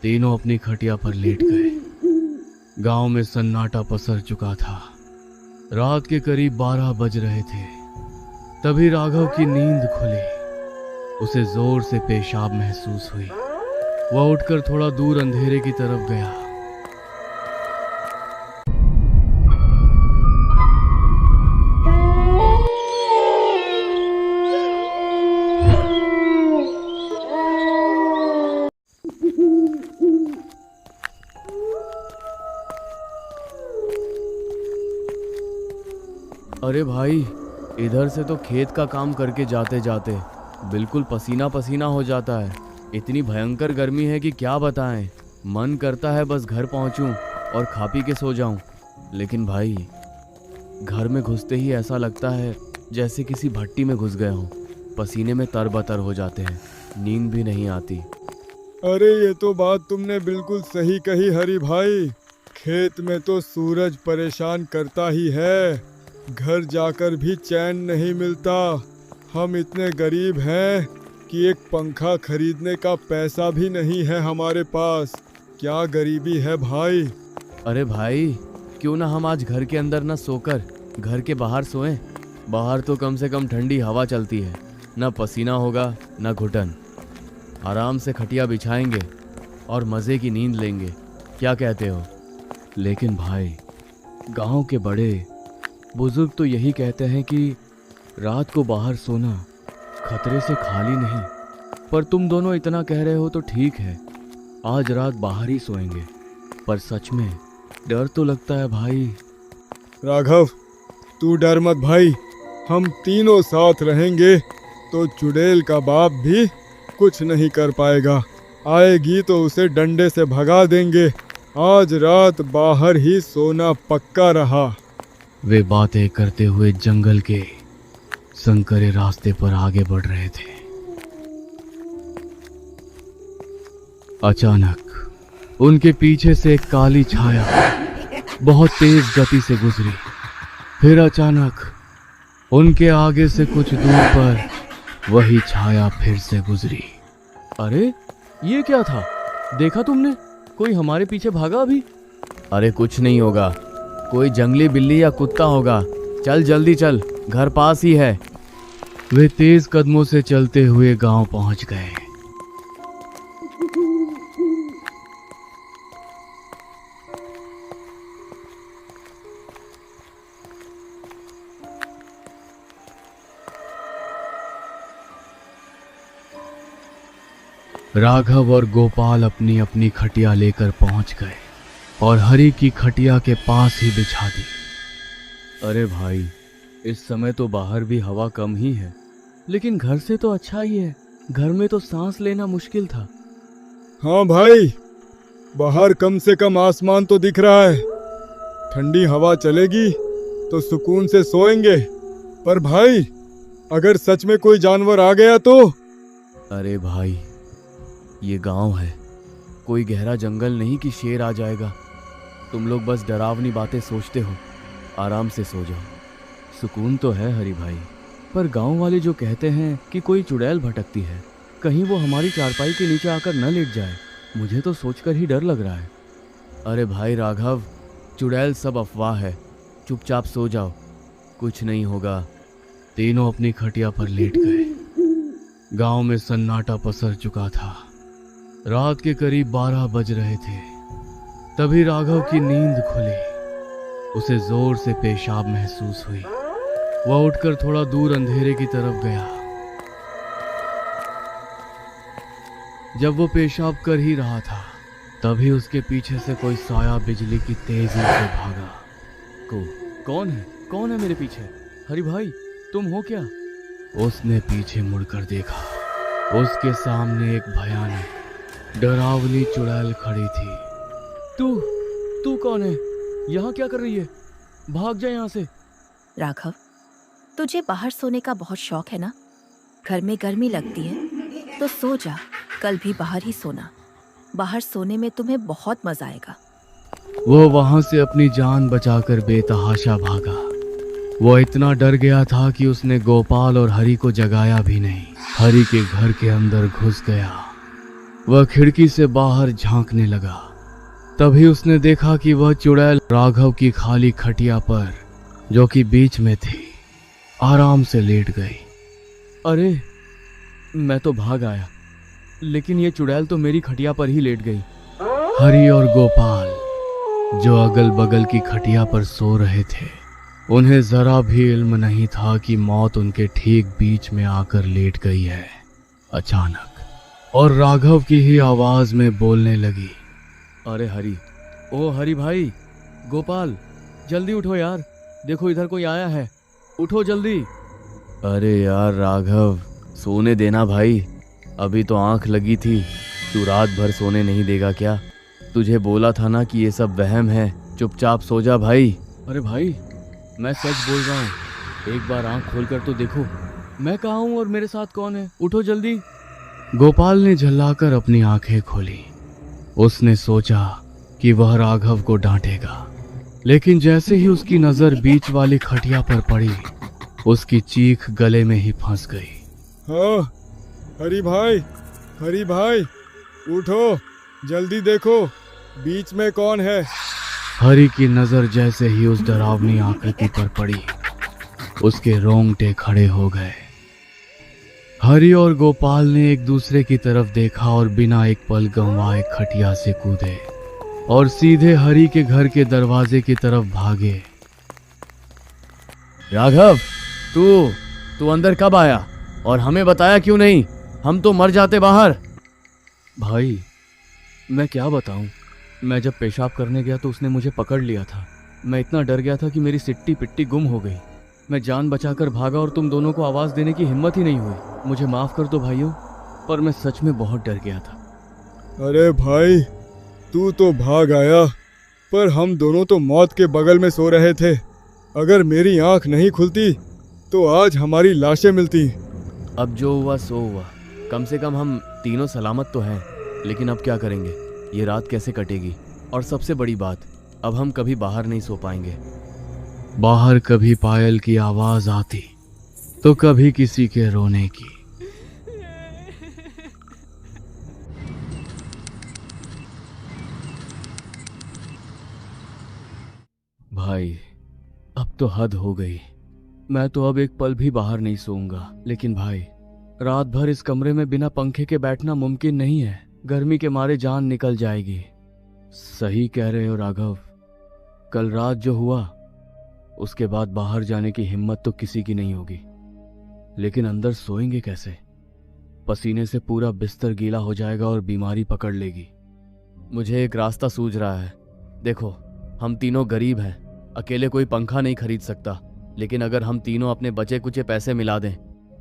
तीनों अपनी खटिया पर लेट गए। गांव में सन्नाटा पसर चुका था। रात के करीब 12 बज रहे थे। तभी राघव की नींद खुली। उसे जोर से पेशाब महसूस हुई। वह उठकर थोड़ा दूर अंधेरे की तरफ गया। अरे भाई, इधर से तो खेत का काम करके जाते जाते बिल्कुल पसीना पसीना हो जाता है। इतनी भयंकर गर्मी है कि क्या बताएं। मन करता है बस घर पहुंचूं और खा पी के सो जाऊं। लेकिन भाई, घर में घुसते ही ऐसा लगता है जैसे किसी भट्टी में घुस गए हों। पसीने में तरबतर हो जाते हैं, नींद भी नहीं आती। अरे ये तो बात तुमने बिल्कुल सही कही हरी भाई। खेत में तो सूरज परेशान करता ही है। घर जाकर भी चैन नहीं मिलता। हम इतने गरीब हैं कि एक पंखा खरीदने का पैसा भी नहीं है हमारे पास। क्या गरीबी है भाई। अरे भाई, क्यों ना हम आज घर के अंदर न सोकर घर के बाहर सोएं। बाहर तो कम से कम ठंडी हवा चलती है, न पसीना होगा न घुटन। आराम से खटिया बिछाएंगे और मज़े की नींद लेंगे। क्या कहते हो? लेकिन भाई, गांव के बड़े बुजुर्ग तो यही कहते हैं कि रात को बाहर सोना खतरे से खाली नहीं। पर तुम दोनों इतना कह रहे हो तो ठीक है, आज रात बाहर ही सोएंगे। पर सच में डर तो लगता है भाई। राघव, तू डर मत भाई। हम तीनों साथ रहेंगे तो चुड़ैल का बाप भी कुछ नहीं कर पाएगा। आएगी तो उसे डंडे से भगा देंगे। आज रात बाहर ही सोना पक्का रहा। वे बातें करते हुए जंगल के संकरे रास्ते पर आगे बढ़ रहे थे। अचानक उनके पीछे से एक काली छाया बहुत तेज गति से गुजरी। फिर अचानक उनके आगे से कुछ दूर पर वही छाया फिर से गुजरी। अरे, ये क्या था? देखा तुमने? कोई हमारे पीछे भागा अभी? अरे कुछ नहीं होगा, कोई जंगली बिल्ली या कुत्ता होगा। चल जल्दी चल, घर पास ही है। वे तेज कदमों से चलते हुए गांव पहुंच गए। राघव और गोपाल अपनी अपनी खटिया लेकर पहुंच गए और हरी की खटिया के पास ही बिछा दी। अरे भाई, इस समय तो बाहर भी हवा कम ही है, लेकिन घर से तो अच्छा ही है। घर में तो सांस लेना मुश्किल था। हाँ भाई, बाहर कम से कम आसमान तो दिख रहा है। ठंडी हवा चलेगी तो सुकून से सोएंगे। पर भाई, अगर सच में कोई जानवर आ गया तो? अरे भाई, ये गांव है, कोई गहरा जंगल नहीं कि शेर आ जाएगा। तुम लोग बस डरावनी बातें सोचते हो। आराम से सो जाओ। सुकून तो है हरी भाई, पर गांव वाले जो कहते हैं कि कोई चुड़ैल भटकती है, कहीं वो हमारी चारपाई के नीचे आकर न लेट जाए, मुझे तो सोचकर ही डर लग रहा है। अरे भाई राघव, चुड़ैल सब अफवाह है। चुपचाप सो जाओ, कुछ नहीं होगा। तीनों अपनी खटिया पर लेट गए। गांव में सन्नाटा पसर चुका था। रात के करीब 12 बज रहे थे। तभी राघव की नींद खुली। उसे जोर से पेशाब महसूस हुई। वह उठकर थोड़ा दूर अंधेरे की तरफ गया। जब वो पेशाब कर ही रहा था, तभी उसके पीछे से कोई साया बिजली की तेजी से भागा। कौन है मेरे पीछे? हरी भाई, तुम हो क्या? उसने पीछे मुड़कर देखा। उसके सामने एक भयानक डरावनी चुड़ैल खड़ी थी। तू कौन है? यहाँ क्या कर रही है? भाग जा यहाँ से। राघव, तुझे बाहर सोने का बहुत शौक है ना? घर में गर्मी लगती है तो सो जा। कल भी बाहर ही सोना। बाहर सोने में तुम्हें बहुत मजा आएगा। वो वहां से अपनी जान बचाकर बेतहाशा भागा। वो इतना डर गया था कि उसने गोपाल और हरी को जगाया भी नहीं। हरी के घर के अंदर घुस गया वह खिड़की से बाहर झांकने लगा। तभी उसने देखा कि वह चुड़ैल राघव की खाली खटिया पर, जो कि बीच में थी, आराम से लेट गई। अरे, मैं तो भाग आया, लेकिन ये चुड़ैल तो मेरी खटिया पर ही लेट गई। हरि और गोपाल, जो अगल बगल की खटिया पर सो रहे थे, उन्हें जरा भी इल्म नहीं था कि मौत उनके ठीक बीच में आकर लेट गई है अचानक, और राघव की ही आवाज में बोलने लगी। अरे हरि, ओ हरि भाई, गोपाल, जल्दी उठो यार, देखो इधर कोई आया है, उठो जल्दी। अरे यार राघव, सोने देना भाई, अभी तो आंख लगी थी, तू रात भर सोने नहीं देगा क्या? तुझे बोला था ना कि ये सब वहम है, चुपचाप सो जा भाई। अरे भाई, मैं सच बोल रहा हूँ, एक बार आंख खोलकर तो देखो, मैं कहाँ हूँ और मेरे साथ कौन है, उठो जल्दी। गोपाल ने झल्लाकर अपनी आंखें खोली। उसने सोचा कि वह राघव को डांटेगा, लेकिन जैसे ही उसकी नजर बीच वाली खटिया पर पड़ी, उसकी चीख गले में ही फंस गई। हाँ, हरी भाई, उठो, जल्दी देखो, बीच में कौन है? हरि की नजर जैसे ही उस डरावनी आकृति पर पड़ी, उसके रोंगटे खड़े हो गए। हरि और गोपाल ने एक दूसरे की तरफ देखा और बिना एक पल गंवाए खटिया से कूदे और सीधे हरि के घर के दरवाजे की तरफ भागे। राघव, तू अंदर कब आया और हमें बताया क्यों नहीं? हम तो मर जाते बाहर। भाई, मैं क्या बताऊं, मैं जब पेशाब करने गया तो उसने मुझे पकड़ लिया था। मैं इतना डर गया था कि मेरी सिट्टी पिट्टी गुम हो गई। मैं जान बचाकर भागा और तुम दोनों को आवाज देने की हिम्मत ही नहीं हुई। मुझे माफ कर दो भाइयों, पर मैं सच में बहुत डर गया था। अरे भाई, तू तो भाग आया, पर हम दोनों तो मौत के बगल में सो रहे थे। अगर मेरी आंख नहीं खुलती तो आज हमारी लाशें मिलती। अब जो हुआ सो हुआ, कम से कम हम तीनों सलामत तो हैं। लेकिन अब क्या करेंगे, ये रात कैसे कटेगी? और सबसे बड़ी बात, अब हम कभी बाहर नहीं सो पाएंगे। बाहर कभी पायल की आवाज आती तो कभी किसी के रोने की। भाई, अब तो हद हो गई। मैं तो अब एक पल भी बाहर नहीं सोऊंगा। लेकिन भाई, रात भर इस कमरे में बिना पंखे के बैठना मुमकिन नहीं है। गर्मी के मारे जान निकल जाएगी। सही कह रहे हो राघव, कल रात जो हुआ उसके बाद बाहर जाने की हिम्मत तो किसी की नहीं होगी। लेकिन अंदर सोएंगे कैसे? पसीने से पूरा बिस्तर गीला हो जाएगा और बीमारी पकड़ लेगी। मुझे एक रास्ता सूझ रहा है। देखो, हम तीनों गरीब हैं, अकेले कोई पंखा नहीं खरीद सकता। लेकिन अगर हम तीनों अपने बचे कुचे पैसे मिला दें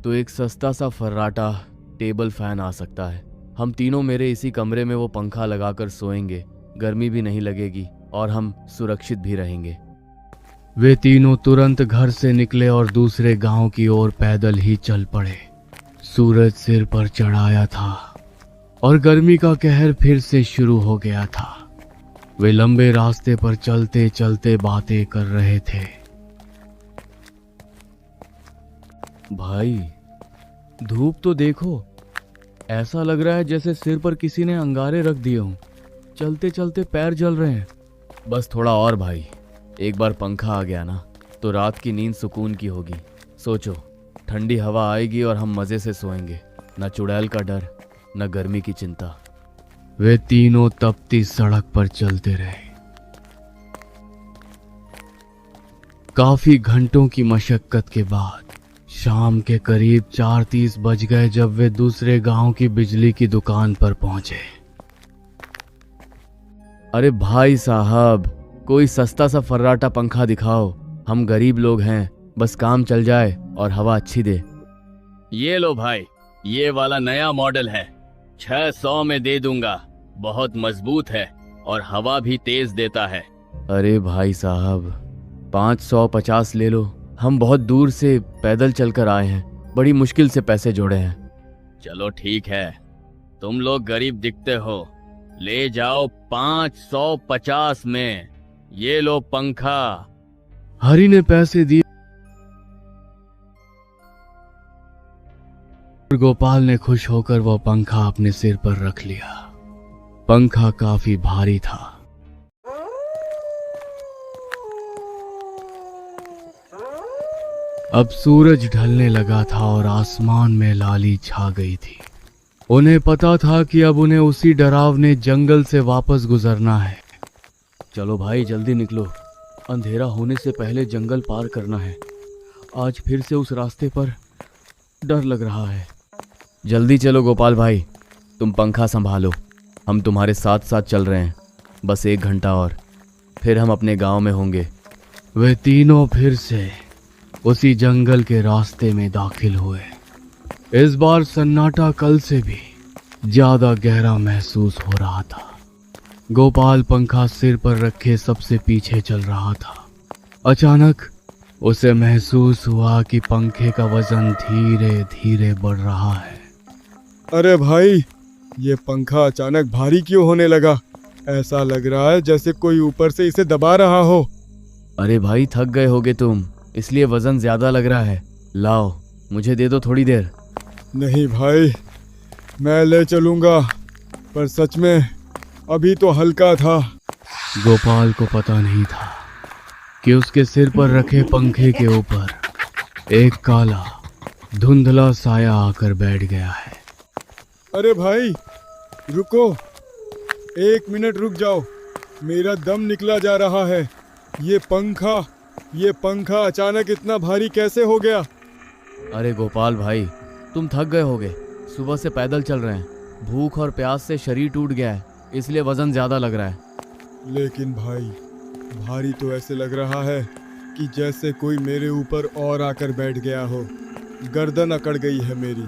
तो एक सस्ता सा फर्राटा टेबल फैन आ सकता है। हम तीनों मेरे इसी कमरे में वो पंखा लगाकर सोएंगे, गर्मी भी नहीं लगेगी और हम सुरक्षित भी रहेंगे। वे तीनों तुरंत घर से निकले और दूसरे गांव की ओर पैदल ही चल पड़े। सूरज सिर पर चढ़ाया था और गर्मी का कहर फिर से शुरू हो गया था। वे लंबे रास्ते पर चलते चलते बातें कर रहे थे। भाई, धूप तो देखो, ऐसा लग रहा है जैसे सिर पर किसी ने अंगारे रख दिए हों। चलते चलते पैर जल रहे हैं। बस थोड़ा और भाई, एक बार पंखा आ गया ना तो रात की नींद सुकून की होगी। सोचो, ठंडी हवा आएगी और हम मजे से सोएंगे, न चुड़ैल का डर, न गर्मी की चिंता। वे तीनों तपती सड़क पर चलते रहे। काफी घंटों की मशक्कत के बाद शाम के करीब 4:30 बज गए जब वे दूसरे गांव की बिजली की दुकान पर पहुंचे। अरे भाई साहब, कोई सस्ता सा फर्राटा पंखा दिखाओ। हम गरीब लोग हैं, बस काम चल जाए और हवा अच्छी दे। ये लो भाई, ये वाला नया मॉडल है, 600 में दे दूंगा। बहुत मजबूत है और हवा भी तेज देता है। अरे भाई साहब, 550 ले लो। हम बहुत दूर से पैदल चलकर आए हैं, बड़ी मुश्किल से पैसे जोड़े हैं। चलो ठीक है, तुम लोग गरीब दिखते हो, ले जाओ 550 में। ये लो पंखा। हरि ने पैसे दिए गोपाल ने खुश होकर वह पंखा अपने सिर पर रख लिया। पंखा काफी भारी था। अब सूरज ढलने लगा था और आसमान में लाली छा गई थी। उन्हें पता था कि अब उन्हें उसी डरावने जंगल से वापस गुजरना है। चलो भाई जल्दी निकलो, अंधेरा होने से पहले जंगल पार करना है। आज फिर से उस रास्ते पर डर लग रहा है। जल्दी चलो गोपाल भाई, तुम पंखा संभालो, हम तुम्हारे साथ साथ चल रहे हैं। बस 1 घंटा और, फिर हम अपने गांव में होंगे। वे तीनों फिर से उसी जंगल के रास्ते में दाखिल हुए। इस बार सन्नाटा कल से भी ज्यादा गहरा महसूस हो रहा था। गोपाल पंखा सिर पर रखे सबसे पीछे चल रहा था। अचानक उसे महसूस हुआ कि पंखे का वजन धीरे धीरे बढ़ रहा है। अरे भाई, ये पंखा अचानक भारी क्यों होने लगा? ऐसा लग रहा है जैसे कोई ऊपर से इसे दबा रहा हो। अरे भाई थक गए होगे तुम, इसलिए वजन ज्यादा लग रहा है। लाओ मुझे दे दो थोड़ी देर। नहीं भाई, मैं ले चलूंगा, पर सच में अभी तो हल्का था। गोपाल को पता नहीं था कि उसके सिर पर रखे पंखे के ऊपर एक काला धुंधला साया आकर बैठ गया है। अरे भाई रुको, 1 मिनट रुक जाओ, मेरा दम निकला जा रहा है। ये पंखा अचानक इतना भारी कैसे हो गया? अरे गोपाल भाई, तुम थक गए होगे, सुबह से पैदल चल रहे हैं। भूख और प्यास से शरीर टूट गया है, इसलिए वजन ज्यादा लग रहा है। लेकिन भाई, भारी तो ऐसे लग रहा है कि जैसे कोई मेरे ऊपर और आकर बैठ गया हो। गर्दन अकड़ गई है मेरी।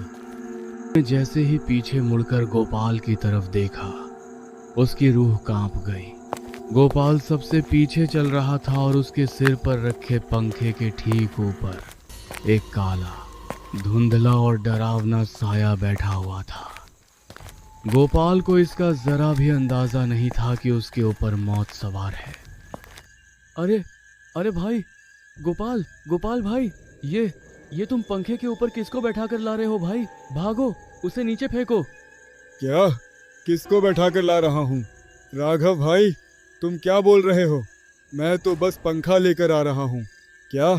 जैसे ही पीछे मुड़कर गोपाल की तरफ देखा, उसकी रूह कांप गई। गोपाल सबसे पीछे चल रहा था और उसके सिर पर रखे पंखे के ठीक ऊपर एक काला, धुंधला और डरावना साया बैठा हुआ था। गोपाल को इसका जरा भी अंदाजा नहीं था कि उसके ऊपर मौत सवार है। अरे भाई, गोपाल भाई, ये तुम पंखे के ऊपर किसको बैठा कर ला रहे हो भाई? भागो, उसे नीचे फेंको। क्या? किसको बैठा कर ला रहा हूँ? राघव भाई, तुम क्या बोल रहे हो? मैं तो बस पंखा लेकर आ रहा हूँ। क्या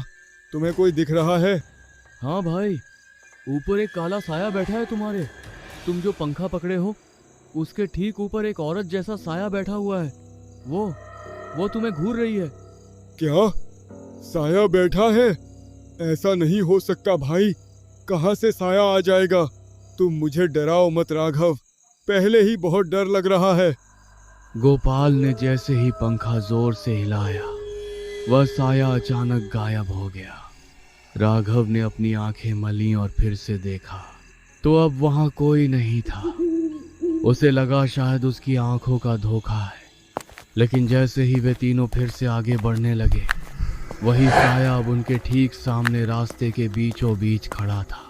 तुम्हें कोई दिख रहा है? हाँ भाई, ऊपर एक काला साया बैठा है तुम्हारे। तुम जो पंखा पकड़े हो, उसके ठीक ऊपर एक औरत जैसा साया बैठा हुआ है। वो तुम्हें घूर रही है। क्या? साया बैठा है? ऐसा नहीं हो सकता भाई, कहाँ से साया आ जाएगा? तुम मुझे डराओ मत राघव, पहले ही बहुत डर लग रहा है। गोपाल ने जैसे ही पंखा जोर से हिलाया, वह साया अचानक गायब हो गया। राघव ने अपनी आंखें मली और फिर से देखा तो अब वहां कोई नहीं था। उसे लगा शायद उसकी आंखों का धोखा है, लेकिन जैसे ही वे तीनों फिर से आगे बढ़ने लगे, वही साया अब उनके ठीक सामने रास्ते के बीचों बीच खड़ा था।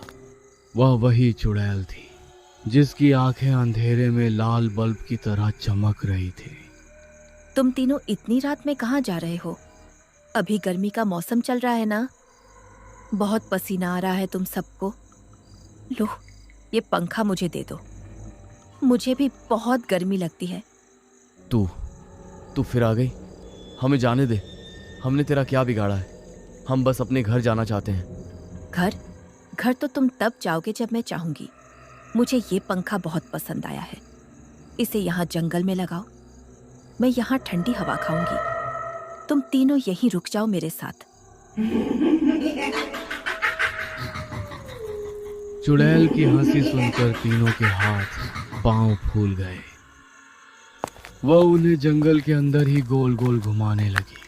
वह वही चुड़ैल थी जिसकी आंखें अंधेरे में लाल बल्ब की तरह चमक रही थी। तुम तीनों इतनी रात में कहाँ जा रहे हो? अभी गर्मी का मौसम चल रहा है ना, बहुत पसीना आ रहा है तुम सबको। लो, ये पंखा मुझे दे दो, मुझे भी बहुत गर्मी लगती है। तू फिर आ गई, हमें जाने दे। हमने तेरा क्या बिगाड़ा है? हम बस अपने घर जाना चाहते हैं। घर तो तुम तब जाओगे जब मैं चाहूंगी। मुझे ये पंखा बहुत पसंद आया है, इसे यहाँ जंगल में लगाओ, मैं यहाँ ठंडी हवा खाऊंगी। तुम तीनों यहीं रुक जाओ मेरे साथ। चुड़ैल की हंसी सुनकर तीनों के हाथ पांव फूल गए। वह उन्हें जंगल के अंदर ही गोल गोल घुमाने लगी।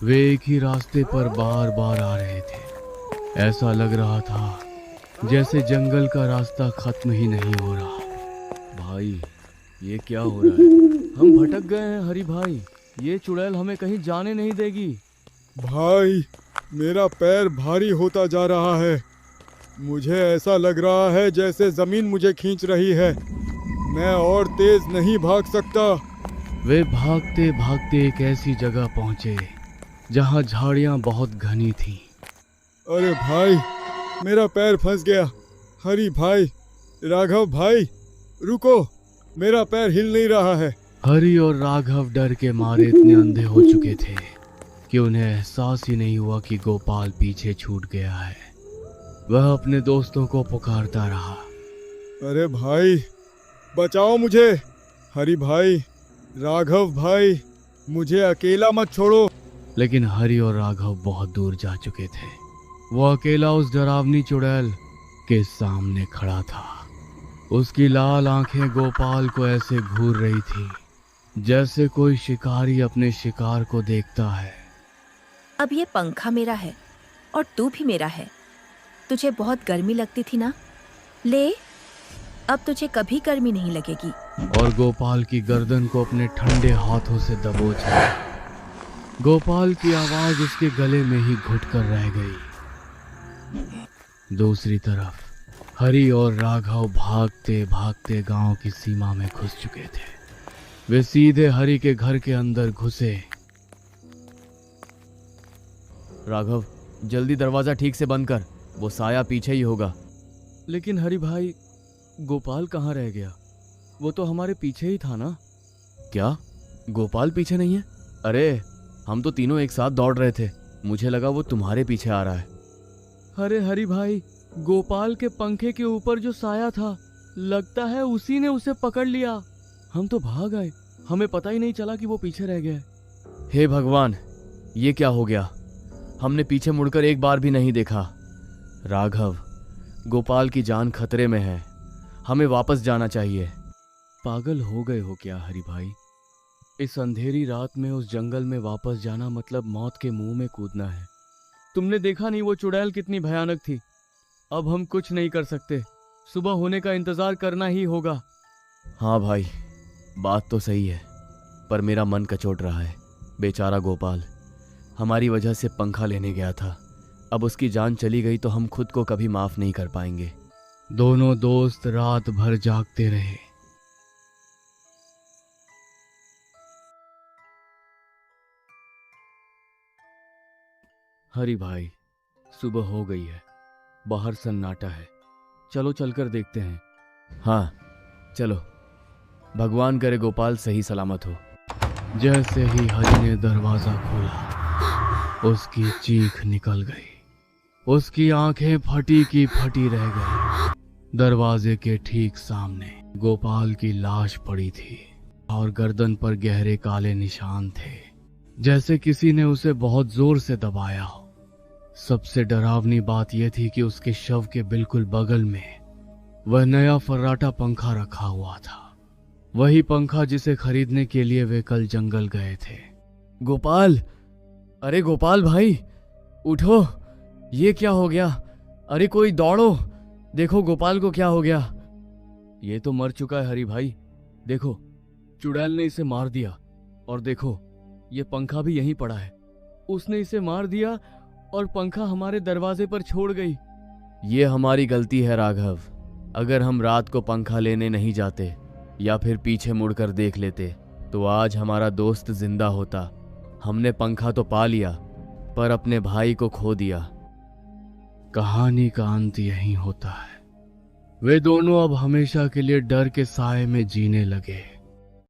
वे एक ही रास्ते पर बार बार आ रहे थे। ऐसा लग रहा था जैसे जंगल का रास्ता खत्म ही नहीं हो रहा। भाई, ये क्या हो रहा है? हम भटक गए हैं हरी भाई, ये चुड़ैल हमें कहीं जाने नहीं देगी। भाई, मेरा पैर भारी होता जा रहा है। मुझे ऐसा लग रहा है जैसे जमीन मुझे खींच रही है। मैं और तेज नहीं भाग सकता। वे भागते भागते एक ऐसी जगह पहुंचे जहां झाड़ियां बहुत घनी थीं। अरे भाई, मेरा पैर फंस गया। हरी भाई, राघव भाई, रुको, मेरा पैर हिल नहीं रहा है। हरि और राघव डर के मारे इतने अंधे हो चुके थे कि उन्हें एहसास ही नहीं हुआ कि गोपाल पीछे छूट गया है। वह अपने दोस्तों को पुकारता रहा। अरे भाई, बचाओ मुझे। हरी भाई, राघव भाई, मुझे अकेला मत छोड़ो। लेकिन हरि और राघव बहुत दूर जा चुके थे। वो अकेला उस डरावनी चुड़ैल के सामने खड़ा था। उसकी लाल आंखें गोपाल को ऐसे घूर रही थी जैसे कोई शिकारी अपने शिकार को देखता है। अब ये पंखा मेरा है और तू भी मेरा है। तुझे बहुत गर्मी लगती थी ना, ले, अब तुझे कभी गर्मी नहीं लगेगी। और गोपाल की गर्दन को अपने ठंडे हाथों से दबोच लिया। गोपाल की आवाज उसके गले में ही घुटकर रह गई। दूसरी तरफ हरि और राघव भागते भागते गांव की सीमा में घुस चुके थे। वे सीधे हरि के घर के अंदर घुसे। राघव, जल्दी दरवाजा ठीक से बंद कर, वो साया पीछे ही होगा। लेकिन हरि भाई, गोपाल कहाँ रह गया? वो तो हमारे पीछे ही था ना। क्या गोपाल पीछे नहीं है? अरे, हम तो तीनों एक साथ दौड़ रहे थे, मुझे लगा वो तुम्हारे पीछे आ रहा है। अरे हरि भाई, गोपाल के पंखे के ऊपर जो साया था, लगता है उसी ने उसे पकड़ लिया। हम तो भाग आए, हमें पता ही नहीं चला कि वो पीछे रह गया। हे भगवान, ये क्या हो गया? हमने पीछे मुड़कर एक बार भी नहीं देखा। राघव, गोपाल की जान खतरे में है, हमें वापस जाना चाहिए। पागल हो गए हो क्या हरि भाई? इस अंधेरी रात में उस जंगल में वापस जाना मतलब मौत के मुंह में कूदना है। तुमने देखा नहीं वो चुड़ैल कितनी भयानक थी। अब हम कुछ नहीं कर सकते, सुबह होने का इंतजार करना ही होगा। हाँ भाई, बात तो सही है, पर मेरा मन कचोट रहा है। बेचारा गोपाल हमारी वजह से पंखा लेने गया था, अब उसकी जान चली गई तो हम खुद को कभी माफ नहीं कर पाएंगे। दोनों दोस्त रात भर जागते रहे। हरि भाई, सुबह हो गई है, बाहर सन्नाटा है, चलो चलकर देखते हैं। हाँ चलो, भगवान करे गोपाल सही सलामत हो। जैसे ही हरि ने दरवाजा खोला, उसकी चीख निकल गई। उसकी आंखें फटी की फटी रह गई। दरवाजे के ठीक सामने गोपाल की लाश पड़ी थी और गर्दन पर गहरे काले निशान थे, जैसे किसी ने उसे बहुत जोर से दबाया हो। सबसे डरावनी बात यह थी कि उसके शव के बिल्कुल बगल में वह नया फर्राटा पंखा रखा हुआ था। वही पंखा जिसे खरीदने के लिए वे कल जंगल गए थे। गोपाल, अरे गोपाल भाई, उठो, ये क्या हो गया? अरे कोई दौड़ो, देखो गोपाल को क्या हो गया। ये तो मर चुका है हरि भाई, देखो चुड़ैल ने इसे मार दिया। और देखो ये पंखा भी यहीं पड़ा है, उसने इसे मार दिया और पंखा हमारे दरवाजे पर छोड़ गई। ये हमारी गलती है राघव, अगर हम रात को पंखा लेने नहीं जाते या फिर पीछे मुड़कर देख लेते तो आज हमारा दोस्त जिंदा होता। हमने पंखा तो पा लिया पर अपने भाई को खो दिया। कहानी का अंत यहीं होता है। वे दोनों अब हमेशा के लिए डर के साए में जीने लगे।